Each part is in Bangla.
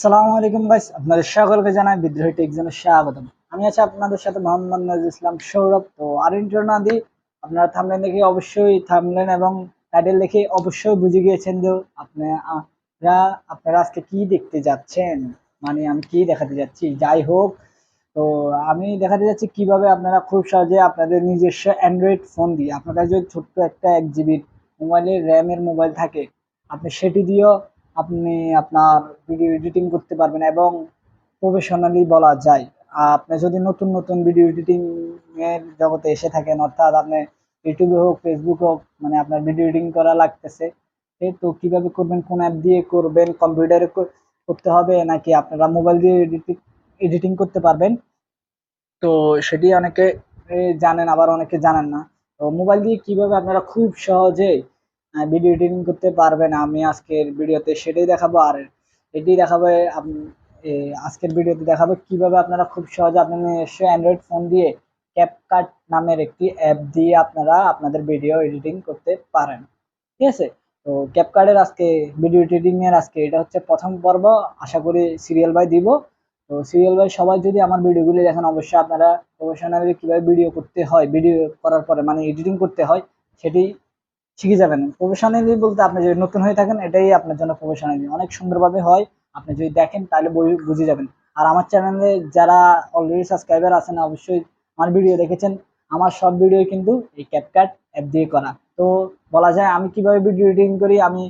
সালামু আলাইকুম গাইস, আপনাদের সকলকে জানাই বিদ্রোহী টেকজনে স্বাগতম। আমি আছি আপনাদের সাথে মোহাম্মদ নাজির ইসলাম সৌরভ। তো আর ইন্ট্রো না দিই, আপনারা থাম্বনেল দেখে অবশ্যই থাম্বনেল এবং টাইটেল দেখে অবশ্যই বুঝে গিয়েছেন যে আপনারা আজকে কি দেখতে যাচ্ছেন, মানে আমি কি দেখাতে যাচ্ছি। যাই হোক, তো আমি দেখাতে যাচ্ছি কিভাবে আপনারা খুব সহজে আপনাদের নিজস্ব অ্যান্ড্রয়েড ফোন দিয়ে, আপনাদের যদি ছোট্ট একটা 1 GB মোবাইলের র্যামের মোবাইল থাকে, আপনি সেটি দিয়েও আপনি আপনার ভিডিও এডিটিং করতে পারবেন এবং প্রফেশনালি বলা যায়। আপনি যদি নতুন নতুন ভিডিও এডিটিং এর জগতে এসে থাকেন, অর্থাৎ আপনি ইউটিউবে হোক ফেসবুক হোক, মানে আপনার ভিডিও এডিটিং করা লাগতেছে, তো কিভাবে করবেন, কোন অ্যাপ দিয়ে করবেন, কম্পিউটারে করতে হবে নাকি আপনারা মোবাইল দিয়ে এডিটিং করতে পারবেন, তো সেটি অনেকে জানেন, আবার অনেকে জানেন না। তো মোবাইল দিয়ে কিভাবে আপনারা খুব সহজে ভিডিও এডিটিং করতে পারবেন, আমি আজকের ভিডিওতে সেটাই দেখাবো। আর এটি দেখাবো আজকের ভিডিওতে দেখাবো কিভাবে আপনারা খুব সহজে আপনার নিজস্ব অ্যান্ড্রয়েড ফোন দিয়ে ক্যাপকাট নামের একটি অ্যাপ দিয়ে আপনারা আপনাদের ভিডিও এডিটিং করতে পারেন। ঠিক আছে, তো ক্যাপকাটের আজকে ভিডিও এডিটিং এর আজকে এটা হচ্ছে প্রথম পর্ব। আশা করি সিরিয়াল বাই দিব। তো সিরিয়াল বাই সবাই যদি আমার ভিডিওগুলি দেখেন, অবশ্যই আপনারা প্রফেশনালি কিভাবে ভিডিও করতে হয়, ভিডিও করার পরে মানে এডিটিং করতে হয়, সেটি শিখে যাবেন। প্রফেশনালি বলতে আপনি যদি নতুন হয়ে থাকেন, এটাই আপনার জন্য প্রফেশনালি অনেক সুন্দরভাবে হয়। আপনি যদি দেখেন তাহলে বুঝে যাবেন। আর আমার চ্যানেলে যারা অলরেডি সাবস্ক্রাইবার আছেন, অবশ্যই আমার ভিডিও দেখেছেন। আমার সব ভিডিও কিন্তু এই ক্যাপকাট অ্যাপ দিয়ে করা। তো বলা যায় আমি কিভাবে ভিডিও এডিটিং করি, আমি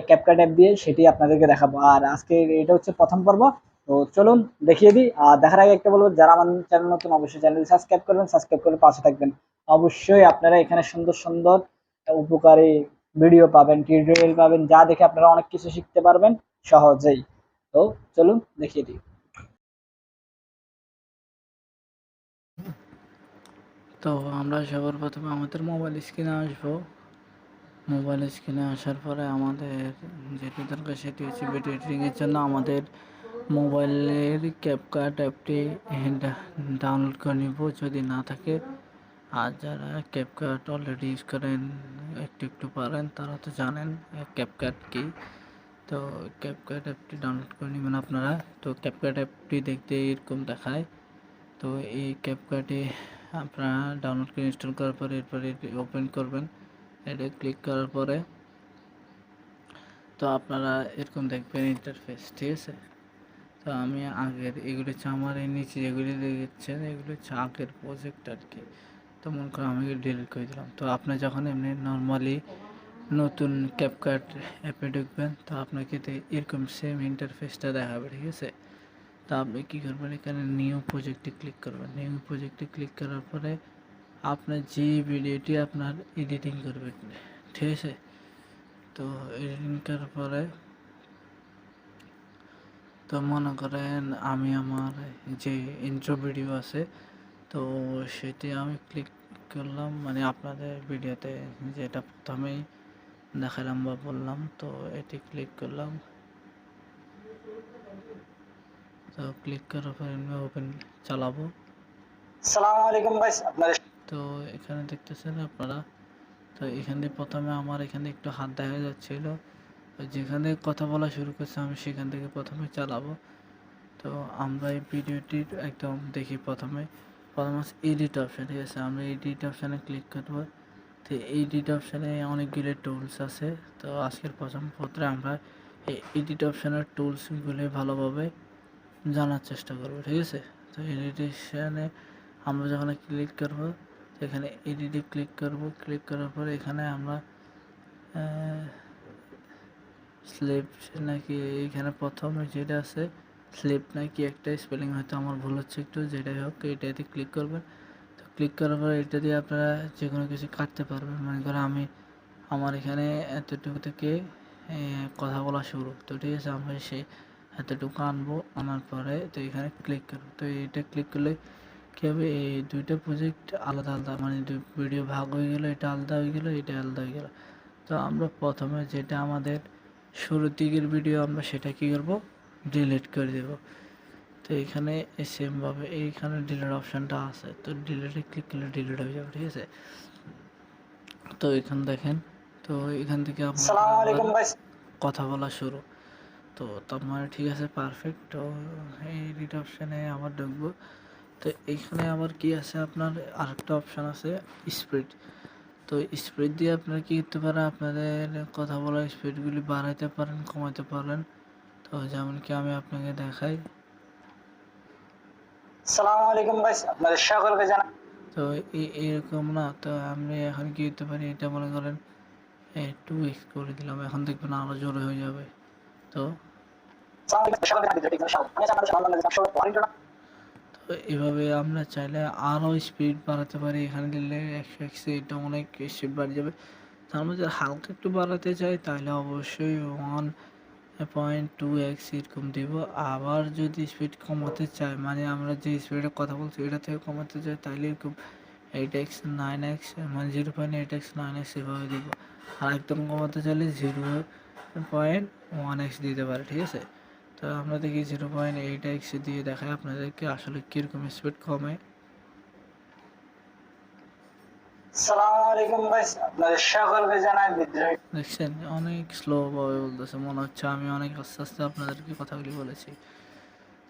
ক্যাপকাট অ্যাপ দিয়ে সেটি আপনাদেরকে দেখাবো। আর আজকে এটা হচ্ছে প্রথম পর্ব। তো চলুন দেখিয়ে দিই। আর দেখার আগে একটা বলবো, যারা আমার চ্যানেল নতুন অবশ্যই চ্যানেল সাবস্ক্রাইব করবেন, সাবস্ক্রাইব করে পাশে থাকবেন। অবশ্যই আপনারা এখানে সুন্দর সুন্দর উপকারী ভিডিও পাবেন, টিউটোরিয়াল পাবেন, যা দেখে আপনারা অনেক কিছু শিখতে পারবেন সহজেই। তো চলুন দেখিয়ে দিই। তো আমরা সবার প্রথমে আমাদের মোবাইল স্ক্রিনে আসবো। মোবাইল স্ক্রিনে আসার পরে আমাদের যেটি দরকার সেটি হচ্ছে ভিডিও এডিটিংয়ের জন্য আমাদের মোবাইলের ক্যাপকাট অ্যাপটি ডাউনলোড করে নিব যদি না থাকে। আর যারা ক্যাপকাট অলরেডি ইউজ করেন, একটু একটু পারেন, তারা তো জানেন ক্যাপকাট কি। তো ক্যাপকাট অ্যাপটি ডাউনলোড করে নেবেন আপনারা। তো ক্যাপকাট অ্যাপটি দেখতে এরকম দেখায়। তো এই ক্যাপকাটে আপনারা ডাউনলোড করে ইনস্টল করার পরে এরপরে ওপেন করবেন। এটা ক্লিক করার পরে তো আপনারা এরকম দেখবেন ইন্টারফেস, ঠিক আছে। তো আমি আগের এগুলো হচ্ছে আমার এই নিচে যেগুলি দেখছেন, এগুলো হচ্ছে আগের প্রজেক্ট আর কি। তো মনে করো আমি ডিলিট করে দিলাম। তো আপনি যখন এমনি নর্মালি নতুন ক্যাপকাট অ্যাপে ঢুকবেন, তো আপনাকে এরকম সেম ইন্টারফেসটা দেখাবে, ঠিক আছে। তা আপনি কী করবেন, এখানে নিউ প্রজেক্টে ক্লিক করবেন। নিউ প্রজেক্টে ক্লিক করার পরে আপনার যে ভিডিওটি আপনার এডিটিং করবেন, ঠিক আছে। তো এডিটিং করার পরে তো মনে করেন আমি আমার যে ইন্ট্রো ভিডিও আছে, তো সেটি আমি ক্লিক করলাম, মানে আপনাদের ভিডিওতে যেটা প্রথমেই দেখালাম বা বললাম, তো এটি ক্লিক করলাম। তো ক্লিক করার পরে আমি ওপেন চালাবো। আসসালামু আলাইকুম গাইস, আপনাদের তো এখানে দেখতেছেন আপনারা। তো এখানে প্রথমে আমার এখানে একটু হাত দেখা যাচ্ছিল, যেখানে কথা বলা শুরু করছে আমি সেখান থেকে প্রথমে চালাবো। তো আমরা এই ভিডিওটির একদম দেখি প্রথমে আছে এডিট অপশান, ঠিক আছে। আমরা এডিট অপশানে ক্লিক করব। তো এডিট অপশানে অনেকগুলো টুলস আছে। তো আজকের প্রথম পত্রে আমরা এই এডিট অপশানের টুলসগুলো ভালোভাবে জানার চেষ্টা করব, ঠিক আছে। তো এডিটেশনে আমরা যখন ক্লিক করব, এখানে এডিটে ক্লিক করব। ক্লিক করার পরে এখানে আমরা স্লিপ নাকি এখানে প্রথমে যেটা আছে স্লিপ নাকি একটা স্পেলিং হয়তো আমার ভুল হচ্ছে একটু, যেটাই হোক এটাতে ক্লিক করবেন। তো ক্লিক করার পরে এটা দিয়ে আপনারা যে কোনো কিছু কাটতে পারবেন। মনে করেন আমি আমার এখানে এতটুকু থেকে কথা বলা শুরু, তো ঠিক আছে, আমরা সেই এতটুকু আনবো। আনার পরে তো এখানে ক্লিক করবো। তো এটা ক্লিক করলে কী হবে, এই দুইটা প্রজেক্ট আলাদা আলাদা, মানে ভিডিও ভাগ হয়ে গেলো, এটা আলাদা হয়ে গেলো, এটা আলাদা হয়ে গেলো। তো আমরা প্রথমে যেটা আমাদের শুরুর দিকের ভিডিও, আমরা সেটা কী করবো, ডিলিট করে দেব। তো এখানে সেমভাবে এইখানে ডিলিট অপশানটা আছে, তো ডিলিটে ক্লিক করলে ডিলিট হয়ে যাবে, ঠিক আছে। তো এখানে দেখেন, তো এখান থেকে আপনার আসসালামু আবার আলাইকুম গাইস। কথা বলা শুরু। তো তার মানে ঠিক আছে, পারফেক্ট। তো এই এডিট অপশানে আবার ঢুকবো। তো এইখানে আবার কি আছে, আপনার আরেকটা অপশান আছে স্পিড। তো স্পিড দিয়ে আপনারা কী করতে পারেন, আপনাদের কথা বলার স্পিডগুলি বাড়াইতে পারেন, কমাতে পারেন। তো যেমন কি আমি আপনাকে দেখাই। আসসালামু আলাইকুম গাইস, আপনাদের সকলকে জানাই। তো এরকম না, তো আমি এখন কি করতে পারি, এটা মনে করেন 2x করে দিলাম, এখন দেখবেন আরও জোরে হয়ে যাবে। তো তো এভাবে আমরা চাইলে আরও স্পিড বাড়াতে পারি। এখানে দিলে 100x, এটা অনেক স্পিড বাড়িয়ে যাবে। তার মধ্যে হালকা একটু বাড়াতে চাই তাহলে অবশ্যই 1.2x এরকম দিব। আবার যদি স্পিড কমাতে চাই, মানে আমরা যে স্পিডে কথা বলছি এটা থেকে কমাতে চাই, তাহলে এরকম 8x 9x, মানে 0.8x 9x এভাবে দিব। আর একদম কমাতে চাইলে 0.1x দিতে পারে, ঠিক আছে। তো আমরা দেখি 0.8x দিয়ে দেখাই আপনাদেরকে আসলে কীরকম স্পিড কমে। আসসালামু আলাইকুম গাইস, আপনাদের সকলকে জানাই বিদ্রোহী। দেখছেন অনেক স্লো ভাবে বলতেছে, মনে হচ্ছে আমি অনেক আস্তে আস্তে আপনাদেরকে কথাগুলি বলেছি।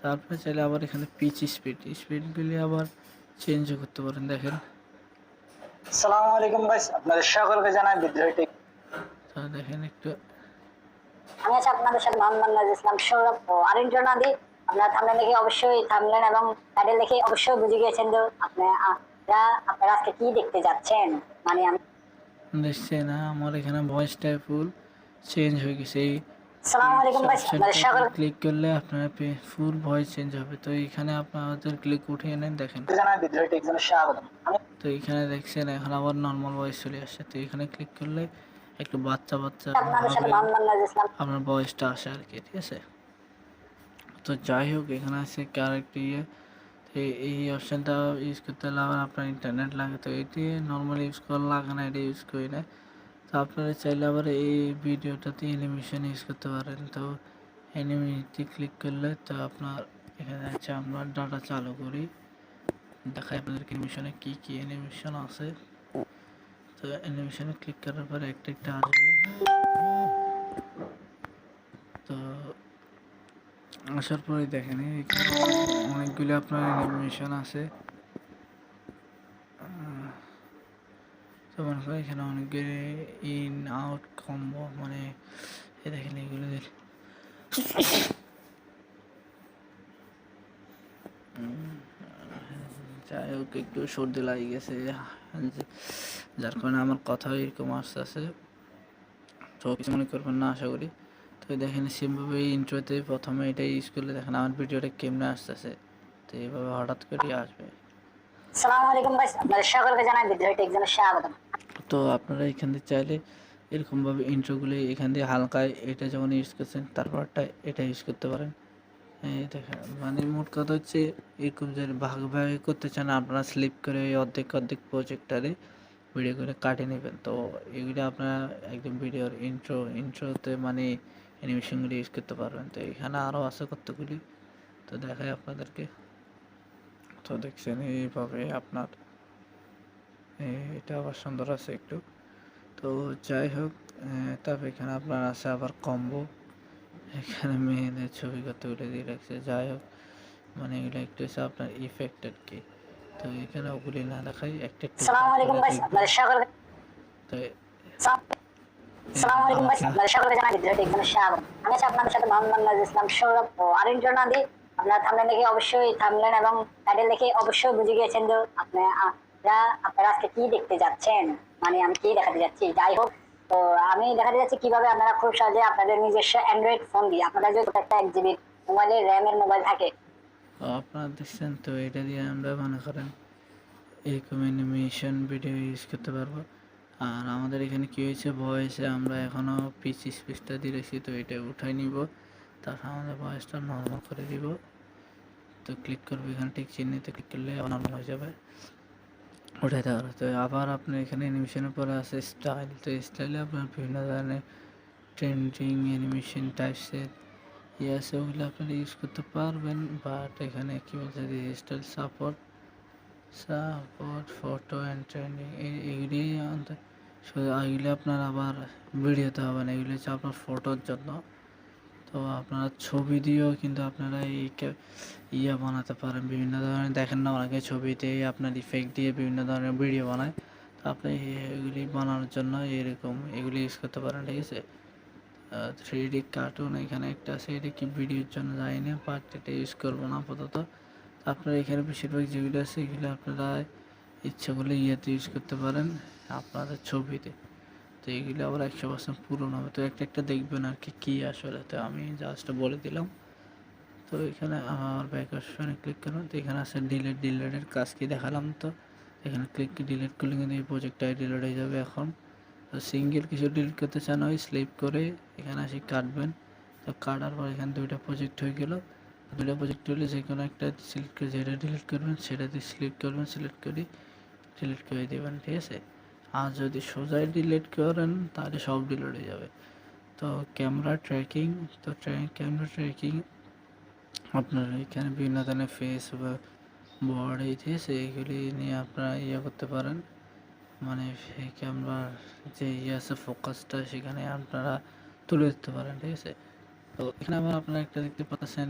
তারপরে চাইলে আবার এখানে পিচ স্পিডগুলি আবার চেঞ্জও করতে পারেন, দেখেন। আসসালামু আলাইকুম গাইস, আপনাদের সকলকে জানাই বিদ্রোহী টেক। তো দেখেন একটু, আমি আছি আপনাদের সাথে মোহাম্মদ ইসলাম সৌরভ ও আরেকজন আদি। আপনারা থামলেন দেখে অবশ্যই থামলেন এবং টাইটেল দেখে অবশ্যই বুঝে গিয়েছেন যে আপনারা আজকে কি দেখতে যাচ্ছেন। মানে আমি দেখছেন আমার এখানে ভয়েসটা ফুল চেঞ্জ হয়ে গেছে। এই আসসালামু আলাইকুম গাইস, আপনাদের সকল ক্লিক করলে আপনার ফুল ভয়েস চেঞ্জ হবে। তো এখানে আপনাদের ক্লিক উঠিয়ে নেন, দেখেন। জানাই বিদ্রোহী টেক জন্য স্বাগতম। তো এখানে দেখছেন এখন আবার নর্মাল ভয়েস চলে আসছে। তো এখানে ক্লিক করলে একটু বাচ্চা বাচ্চা আপনাদের সাথে ভাবে মোহাম্মদ ইসলাম। আপনার ভয়েসটা আসে আর কি, ঠিক আছে। তো যাই হোক, এখানে আছে ক্যারেক্ট ইয়ে। তো এই অপশানটা ইউজ করতে হলে আবার আপনার ইন্টারনেট লাগে। তো এটি নর্মালি ইউজ করা লাগে না, এটা ইউজ করি না। তো আপনারা চাইলে আবার এই ভিডিওটাতে অ্যানিমেশন ইউজ করতে পারেন। তো অ্যানিমেতে ক্লিক করলে তো আপনার এখানে আছে, আমরা ডাটা চালু করি, দেখাই আপনাদেরকে অ্যানিমেশনে কী কী অ্যানিমেশন আছে। তো অ্যানিমেশনে ক্লিক করার পরে একটা একটা আসবে। তো আসার পরে দেখেন এখানে অনেকগুলি আপনার অ্যানিমেশন আছে। তো মনে করেন এখানে অনেকগুলি ইন আউট কম্বো, মানে দেখেন এগুলো যাই হোক, একটু সর্দি লাগে গেছে, যার কারণে আমার কথা এরকম আসতে আছে। তো কিছু মনে করবেন না আশা করি। তো দেখেন সেমভাবে ইন্ট্রোতে প্রথমে এটা ইউজ করলে দেখেন আমার ভিডিওটা কেমনে আসতেছে। তো এইভাবে হঠাৎ করে আসবে। আসসালামু আলাইকুম গাইস, আপনাদের সকলকে জানাই বিদ্রোহী টেক জন্য স্বাগতম। তো আপনারা এখান থেকে চাইলে এরকমভাবে ইন্ট্রোগুলি এখান দিয়ে হালকায় এটা যেমন ইউজ করছেন তারপরটা এটা ইউজ করতে পারেন। এই দেখেন, মানে মোট কথা হচ্ছে এরকম যে ভাগ ভাগ করতে চান আপনারা স্লিপ করে ওই অর্ধেক অর্ধেক প্রজেক্টারে ভিডিও করে কাটিয়ে নেবেন। তো এগুলো আপনারা একদম ভিডিওর ইন্ট্রোতে মানে অ্যানিমেশনগুলি ইউজ করতে পারবেন। তো এখানে আরও আছে কতগুলি, তো দেখাই আপনাদেরকে। তো দেখছেন এইভাবে আপনার এটা আবার সুন্দর আছে একটু। তো যাই হোক, তারপর এখানে আপনার আছে আবার কম্বো। এখানে মেয়েদের ছবি কতগুলো দিয়ে রাখছে। যাই হোক, মানে এগুলো একটু হচ্ছে আপনার ইফেক্ট আর কি। তো এখানে ওগুলি না দেখাই একটা একটু। আসসালামু আলাইকুম গাইস, আপনাদের সকলকে তো আসসালামু আলাইকুম গাইস, আপনাদের সকলকে জানাই বিদ্রোহী টেক জন্য স্বাগতম। আমি আছি আপনাদের সাথে মোহাম্মদ ইসলাম সৌরভ ও আরেকজন আদি। আপনারা থামলেন দেখে অবশ্যই থামলেন এবং টাইটেল দেখে অবশ্যই বুঝে গিয়েছেন যে আপনারা আজকে কি দেখতে যাচ্ছেন। মানে আমি কি দেখাতে যাচ্ছি। যাই হোক, তো আমি দেখাতে যাচ্ছি কিভাবে আপনারা খুব সহজে আপনাদের নিজস্ব অ্যান্ড্রয়েড ফোন দিয়ে, আপনাদের যদি একটা 1 GB মোবাইলের র্যামের মোবাইল থাকে। তো আপনারা দেখছেন, তো এটা দিয়ে আমরা মনে করেন এরকম অ্যানিমেশন ভিডিও ইউজ করতে পারবো। আর আমাদের এখানে কী হয়েছে, ভয়েসে আমরা এখনও পিচ স্পেসটা দিয়ে রেখেছি, তো এটা উঠাই নিব। তারপর আমাদের ভয়েসটা নর্মাল করে দিব। তো ক্লিক করবো এখানে ঠিক চিহ্নিতে ক্লিক করলে নর্মাল হয়ে যাবে, উঠাই দেওয়ার। তো আবার আপনার এখানে অ্যানিমেশনের পরে আছে স্টাইল। তো স্টাইলে আপনার বিভিন্ন ধরনের ট্রেন্ডিং অ্যানিমেশন টাইপসের আছে, ওগুলো আপনারা ইউজ করতে পারবেন। বাট এখানে কী বলছে, style support photo and trending, এইগুলি শুধু এগুলি আপনার আবার ভিডিওতে হবে না, এগুলি হচ্ছে আপনার ফটোর জন্য। তো তো আপনারা ছবি দিয়েও কিন্তু আপনারা ইয়ে বানাতে পারেন। বিভিন্ন ধরনের দেখেন না, অনেকে ছবিতে আপনার ইফেক্ট দিয়ে বিভিন্ন ধরনের ভিডিও বানায়। তো আপনি এগুলি বানানোর জন্য এরকম এগুলি ইউজ করতে পারেন, ঠিক আছে। 3D কার্টুন এখানে একটা আছে, এটা কি ভিডিওর জন্য যায় না, বাট এটা ইউজ করবো না আপাতত। আপনারা এখানে বেশিরভাগ যেগুলো আছে এগুলো আপনারা ইচ্ছা করলে ইয়েতে ইউজ করতে পারেন, আপনাদের ছবিতে। তো এইগুলো আবার 100% পূরণ হবে। তো একটা একটা দেখবেন আর কি কী আসলে, তো আমি জাস্ট বলে দিলাম। তো এখানে আমার ব্যাক অপশনে ক্লিক করুন। তো এখানে আছে ডিলেটের কাজ কি দেখালাম। তো এখানে ডিলিট করলে কিন্তু এই প্রজেক্টটাই ডিলিট হয়ে যাবে এখন। তো সিঙ্গেল কিছু ডিলিট করতে চান ওই স্লিপ করে এখানে আসি কাটবেন। তো কাটার পর এখানে দুইটা প্রজেক্ট হয়ে গেল। দুইটা প্রজেক্ট হলে যে কোনো একটা সিলেক্ট করে যেটা ডিলিট করবেন সেটা দিয়ে সিলেক্ট করবেন, সিলেক্ট করে ডিলিট করে দেবেন, ঠিক আছে। আর যদি সোজাই ডিলিট করেন তাহলে সব ডিলিট হয়ে যাবে। তো ক্যামেরা ট্র্যাকিং, তো ক্যামেরা ট্র্যাকিং আপনার এখানে বিভিন্ন ধরনের ফেস বা বর্ড এই ঠিক আছে, এইগুলি নিয়ে আপনারা ইয়ে করতে পারেন। মানে সেই ক্যামেরার যে ইয়ে আছে ফোকাসটা সেখানে আপনারা তুলে দিতে পারেন, ঠিক আছে। তো এখানে আবার আপনারা একটা দেখতে পাচ্ছেন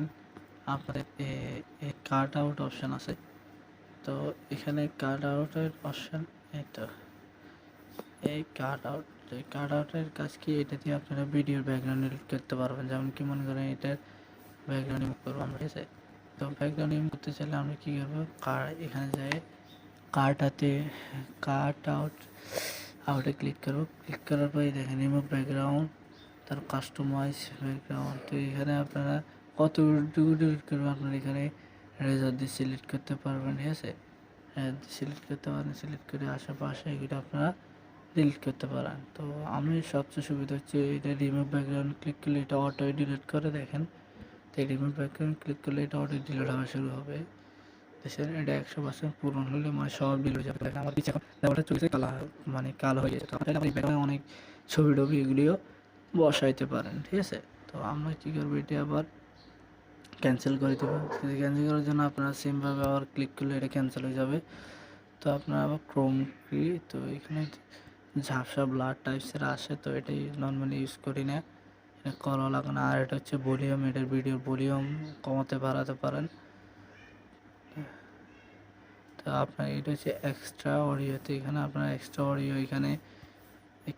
আপনাদের কাট আউট অপশান আছে। তো এখানে কাট আউটের অপশান এই কাট আউটের কাজ কি, এটা দিয়ে আপনারা ভিডিওর ব্যাকগ্রাউন্ড ডিলিট করতে পারবেন। যেমন কি মনে করেন এটার ব্যাকগ্রাউন্ড রিমুভ করবো আমরা, ঠিক আছে। তো ব্যাকগ্রাউন্ড রিমুভ করতে চাইলে আমরা কী করবো, এখানে যাই কার্টাতে আউটে ক্লিক করবো। ক্লিক করার পরে দেখেন রিমুভ ব্যাকগ্রাউন্ড, তার কাস্টমাইজ ব্যাকগ্রাউন্ড। তো এখানে আপনারা কতটুকু ডিলিট করবেন আপনারা এখানে রেজার দিয়ে সিলেক্ট করতে পারবেন, ঠিক আছে। সিলেক্ট করতে পারেন, সিলেক্ট করে আশেপাশে এগুলো আপনারা ডিলিট করতে পারেন। তো আমি সবচেয়ে সুবিধা হচ্ছে এটা রিমুভ ব্যাকগ্রাউন্ড ক্লিক করলে এটা অটো ডিলিট করে দেখেন। তো রিমুভ ব্যাকগ্রাউন্ড ক্লিক করলে এটা অটো ডিলিট হওয়া শুরু হবে। দেশের এটা 100% পূরণ হলে মানে সব ডিলিট যাবে। দেখেন আমার পিছিয়ে এখন ব্যাপারটা চলছে কালো হয়ে গেছে। তো আপনারা এই ব্যাকগ্রাউন্ডে অনেক ছবি টবি এগুলিও বসাইতে পারেন, ঠিক আছে। তো আমরা কী করবো, এটা আবার ক্যান্সেল করে দেবো। ক্যান্সেল করার জন্য আপনারা সেমভাবে আবার ক্লিক করলে এটা ক্যান্সেল হয়ে যাবে। তো আপনারা আবার ক্রোম কি, তো এখানে ঝাপসা ব্লাড টাইপসের আসে, তো এটাই নর্মালি ইউজ করি না, এটা করা লাগে না। আর এটা হচ্ছে ভলিউম, এটার ভিডিওর ভলিউম কমাতে বাড়াতে পারেন। তো আপনার এটা হচ্ছে এক্সট্রা অডিও। তো এখানে আপনার এক্সট্রা অডিও এখানে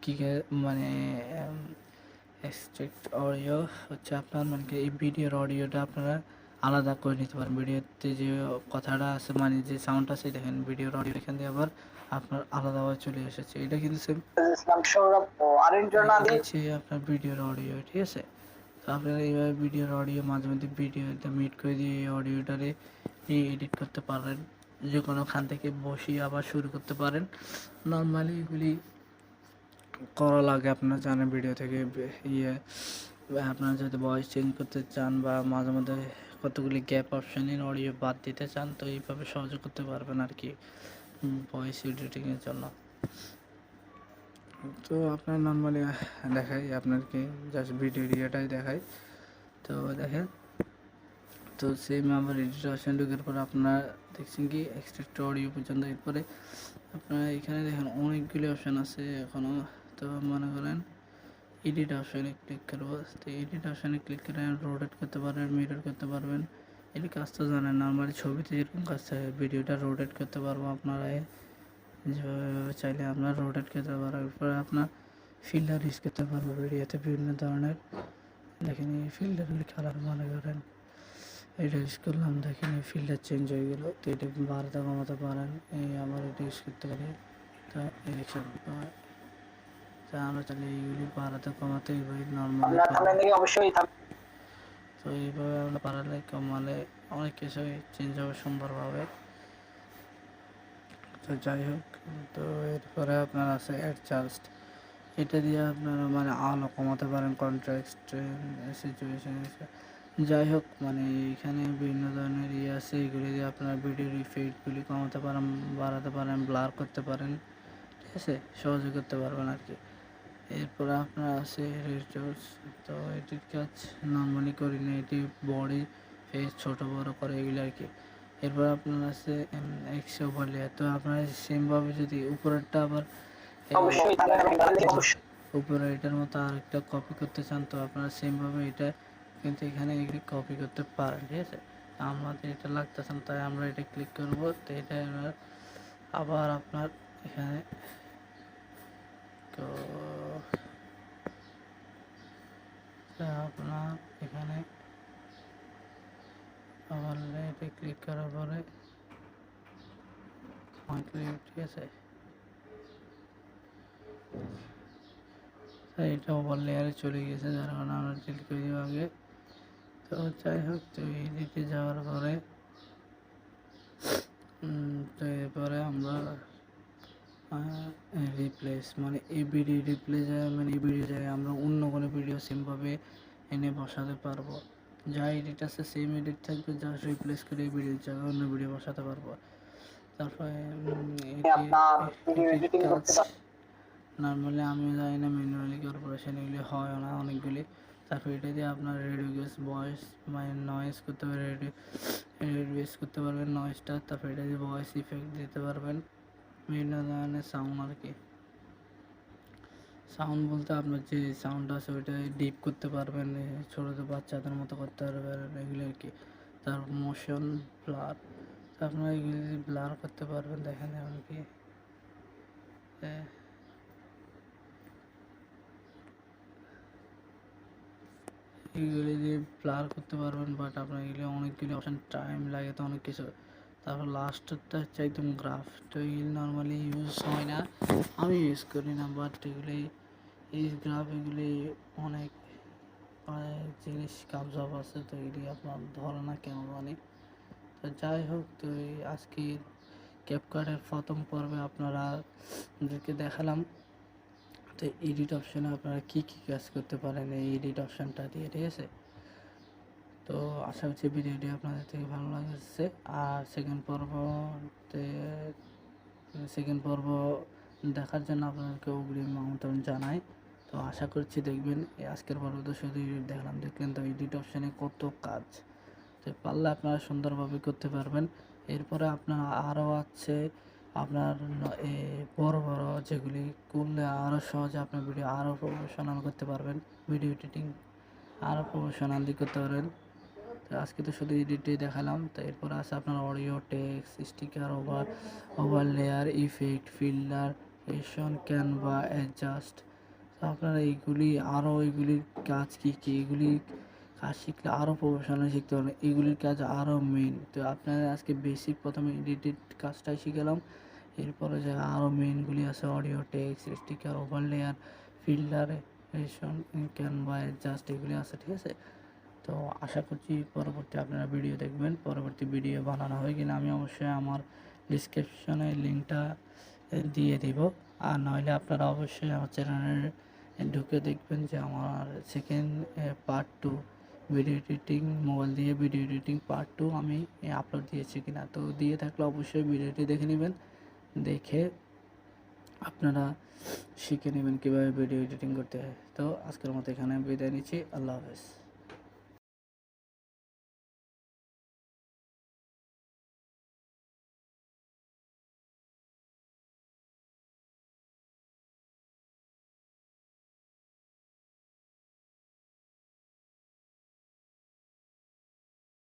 কী মানে এক্সট্রাক্ট অডিও হচ্ছে আপনার মানে এই ভিডিওর অডিওটা আপনারা আলাদা করে নিতে পারেন। ভিডিওতে যে কথাটা আছে মানে যে সাউন্ড আছে দেখেন ভিডিওর অডিও এখান দিয়ে আবার আপনার আলাদাভাবে চলে এসেছে। এটা কিন্তু সেম হচ্ছে আপনার ভিডিওর অডিও, ঠিক আছে। তো আপনারা এইভাবে ভিডিওর অডিও মাঝে মধ্যে ভিডিওতে মিট করে দিয়ে এই অডিওটারে এডিট করতে পারেন, যে কোনোখান থেকে বসিয়ে আবার শুরু করতে পারেন। নর্মালি এগুলি করা লাগে, আপনারা জানেন ভিডিও থেকে আপনারা যদি ভয়েস চেঞ্জ করতে চান বা মাঝে মধ্যে কতগুলি গ্যাপ অপশানের অডিও বাদ দিতে চান, তো এইভাবে সহজে করতে পারবেন আর কি ভয়েস এডিটিংয়ের জন্য। তো আপনার নর্মালি দেখাই আপনাকে জাস্ট ভিডিও ইয়েটাই দেখাই। তো দেখেন, তো সেম আবার এডিট অপশান ঢোকার পর আপনারা দেখছেন কি এক্সট্রাক্ট অডিও পর্যন্ত। এরপরে আপনারা এখানে দেখেন অনেকগুলি অপশান আছে এখনও। তো মনে করেন এডিট অপশানে ক্লিক করবো। তো এডিট অপশানে ক্লিক করে রোটেট করতে পারবেন, মিরর করতে পারবেন। এর কাজটা জানেন নর্মালি ছবিতে যেরকম কাজ থাকে ভিডিওটা রোটেট করতে পারবো আপনারা যেভাবে চাইলে আপনার রোটেট করতে পারবেন। এরপরে আপনার ফিল্টার ইউজ করতে পারবো ভিডিওতে বিভিন্ন ধরনের। দেখেন এই ফিল্টারগুলি কালার মনে করেন এটা ইউজ করলাম, দেখেন এই ফিল্টার চেঞ্জ হয়ে গেলো। তো এটা বাড়াতে কমাতে পারেন, এই আমার এটা ইউজ করতে পারি। তা ইলেকশন আমরা চাইলে এইগুলি বাড়াতে কমাতে এইভাবে নর্মালি অবশ্যই। তো এইভাবে আমরা বাড়ালে কমালে অনেক কিছুই চেঞ্জ হবে সুন্দরভাবে। তো যাই হোক, তো এরপরে আপনার আছে অ্যাডজাস্ট, এটা দিয়ে আপনারা মানে আলো কমাতে পারেন, কন্ট্রাস্ট সিচুয়েশন। যাই হোক মানে এখানে বিভিন্ন ধরনের আছে, এগুলি দিয়ে আপনার ভিডিওর ইফেক্টগুলি কমাতে পারেন, বাড়াতে পারেন, ব্লার করতে পারেন, ঠিক আছে, সহজে করতে পারবেন আর কি। এরপর আপনার আছে রিচুয়ালস। তো এটির কাজ নর্মালি করি না, এটি বডি ফেস ছোটো বড়ো করে এগুলো আর কি। এরপর আপনার আছে এক্সট্রা ওভারলেয়ার। তো আপনারা সেমভাবে যদি উপরেরটা আবার উপরে এটার মতো আরেকটা কপি করতে চান, তো আপনারা সেমভাবে এটা কিন্তু এখানে এগুলি কপি করতে পারেন, ঠিক আছে। আমাদের এটা লাগতেছে না, তাই আমরা এটা ক্লিক করব। তো এটা আবার আপনার এখানে তো আপনার এখানে আবার এটা ক্লিক করার পরে ঠিক আছে, এটা ওভার লেয়ারে চলে গেছে, যার কারণে আমরা ডিলিট করে দিব আগে। তো যাই হোক, তো এডিটে যাওয়ার পরে তো এরপরে আমরা রিপ্লেস মানে এই ভিডিও রিপ্লেস মানে এই ভিডিও জায়গায় আমরা অন্য কোনো ভিডিও সেমভাবে এনে বসাতে পারবো। যা এডিট আছে সেম এডিট থাকবে, যা রিপ্লেস করে এই ভিডিওর জায়গায় অন্য ভিডিও বসাতে পারবো। তারপরে আপনার ভিডিও এডিটিং করতে নর্মালি আমি জানি না ম্যানুয়ালি কর্পোরেশন এগুলি হয় না অনেকগুলি। তারপর এটা দিয়ে আপনার রেডিওস ভয়েস মানে নয়েজ করতে পারবেন, রেডিউস করতে পারবেন নয়েজটা। তারপর এটা দিয়ে ভয়েস ইফেক্ট দিতে পারবেন, বিভিন্ন ধরনের সাউন্ড আর কি। সাউন্ড বলতে আপনার যে সাউন্ড আছে ওইটা ডিপ করতে পারবেন, ছোটো বাচ্চাদের মতো করতে পারবেন এগুলো আর কি। তারপর মোশন ব্লার, আপনারা এগুলি ব্লার করতে পারবেন। দেখেন এমনকি এগুলি দিয়ে ব্লার করতে পারবেন, বাট আপনার এগুলি অনেকগুলি অপশান টাইম লাগে, তো অনেক কিছু। তারপর লাস্টটা হচ্ছে একদম গ্রাফ, তো এগুলি নর্মালি ইউজ হয় না, আমি ইউজ করি না, বাট এগুলি এই গ্রাফ এগুলি অনেক জিনিস কাবজাব আছে, তো এগুলি আপনার ধরে না কেন জানি। তো যাই হোক, তো এই আজকের ক্যাপকাটের প্রথম পর্বে আপনাদেরকে দেখালাম তো এডিট অপশানে আপনারা কী কী কাজ করতে পারেন এই এডিট অপশানটা দিয়ে, ঠিক আছে। তো আশা করছি ভিডিওটি আপনাদের থেকে ভালো লাগছে। আর সেকেন্ড পর্ব দেখার জন্য আপনাদেরকে অগ্রিম আমন্ত্রণ জানাই। তো আশা করছি দেখবেন। আজকের পর্ব তো শুধু এডিট দেখলেন, তো এডিট অপশানে কত কাজ, তো পারলে আপনারা সুন্দরভাবে করতে পারবেন। এরপরে আপনারা আরও আছে আপনার বড় বড় যেগুলি করলে আরও সহজে আপনার ভিডিও আরও প্রফেশনাল করতে পারবেন, ভিডিও এডিটিং আরও প্রফেশনালি করতে পারবেন। তো আজকে তো শুধু এডিটই দেখালাম। তো এরপরে আছে আপনার audio, text, sticker, over layer, effect, filter, Canva, adjust. তো আপনারা এইগুলির কাজ কী এগুলি কাজ শিখলে আরও প্রফেশনাল শিখতে পারবেন, এগুলির কাজ আরও মেন। তো আপনারা আজকে বেসিক প্রথমে এডিটেড কাজটাই শিখালাম, এরপরে যে আরও মেনগুলি আছে audio, text, sticker, over layer, filter, Canva, adjust এগুলি আছে, ঠিক আছে। তো আশা করছি পরবর্তী আপনারা ভিডিও দেখবেন। পরবর্তী ভিডিও বানানো হয় কিনা আমি অবশ্যই আমার ডিসক্রিপশনে লিঙ্কটা দিয়ে দিব, আর নইলে আপনারা অবশ্যই আমার চ্যানেলে ঢুকে দেখবেন যে আমার second part 2 video editing, mobile দিয়ে ভিডিও এডিটিং পার্ট 2 আমি আপলোড দিয়েছি কিনা। তো দিয়ে থাকলে অবশ্যই ভিডিওটি দেখে নেবেন, দেখে আপনারা শিখে নেবেন কীভাবে ভিডিও এডিটিং করতে হয়। তো আজকের মতো এখানে বিদায় নিচ্ছি, আল্লাহ হাফেজ।